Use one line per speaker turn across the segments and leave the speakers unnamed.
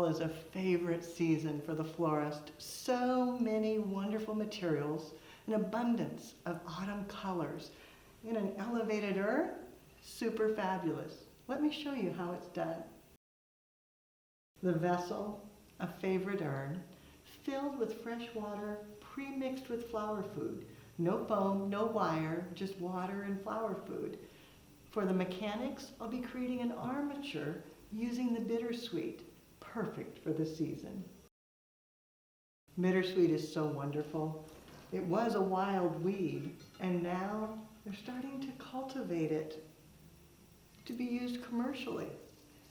Fall is a favorite season for the florist. So many wonderful materials, an abundance of autumn colors in an elevated urn, super fabulous. Let me show you how it's done. The vessel, a favorite urn, filled with fresh water, pre-mixed with flower food. No foam, no wire, just water and flower food. For the mechanics, I'll be creating an armature using the bittersweet, perfect for the season. Bittersweet is so wonderful. It was a wild weed, and now they're starting to cultivate it to be used commercially.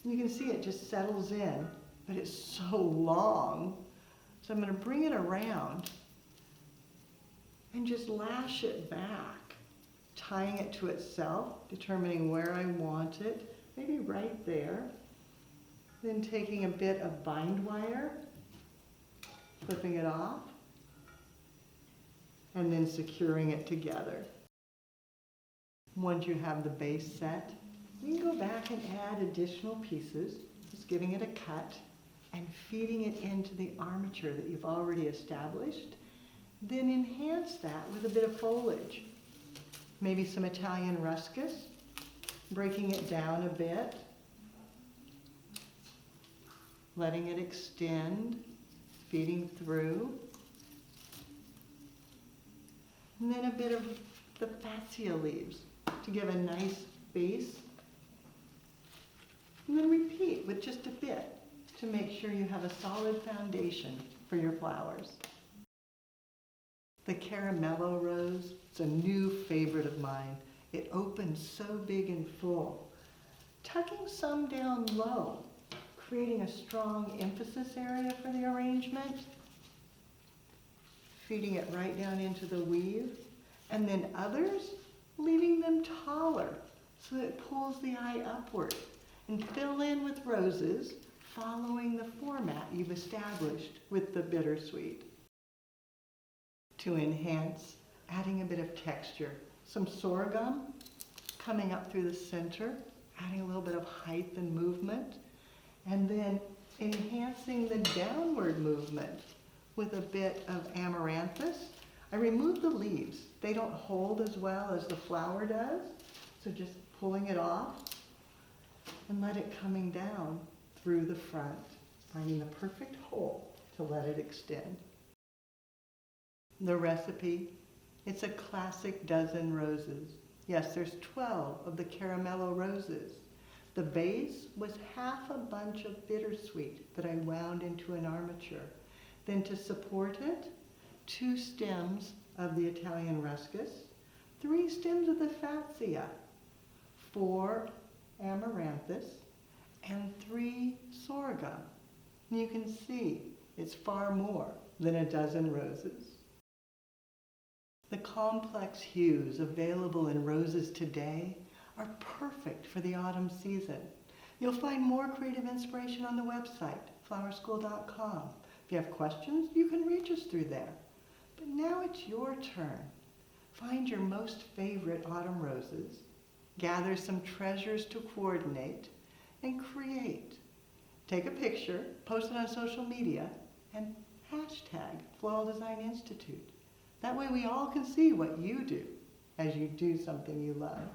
You can see it just settles in, but it's so long. So I'm going to bring it around and just lash it back, tying it to itself, determining where I want it, maybe right there. Then taking a bit of bind wire, flipping it off, and then securing it together. Once you have the base set, you can go back and add additional pieces, just giving it a cut and feeding it into the armature that you've already established. Then enhance that with a bit of foliage. Maybe some Italian ruscus, breaking it down a bit, letting it extend, feeding through. And then a bit of the fatsia leaves to give a nice base. And then repeat with just a bit to make sure you have a solid foundation for your flowers. The Caramello rose, it's a new favorite of mine. It opens so big and full. Tucking some down low, creating a strong emphasis area for the arrangement. Feeding it right down into the weave. And then others, leaving them taller so that it pulls the eye upward. And fill in with roses, following the format you've established with the bittersweet. To enhance, adding a bit of texture. Some sorghum coming up through the center, adding a little bit of height and movement. And then enhancing the downward movement with a bit of amaranthus. I remove the leaves. They don't hold as well as the flower does. So just pulling it off and let it coming down through the front, finding the perfect hole to let it extend. The recipe, it's a classic dozen roses. Yes, there's 12 of the Caramello roses. The base was half a bunch of bittersweet that I wound into an armature. Then to support it, 2 stems of the Italian ruscus, 3 stems of the fatsia, 4 amaranthus, and 3 sorghum. And you can see it's far more than a dozen roses. The complex hues available in roses today are perfect for the autumn season. You'll find more creative inspiration on the website, flowerschool.com. If you have questions, you can reach us through there. But now it's your turn. Find your most favorite autumn roses, gather some treasures to coordinate, and create. Take a picture, post it on social media, and hashtag Floral Design Institute. That way we all can see what you do as you do something you love.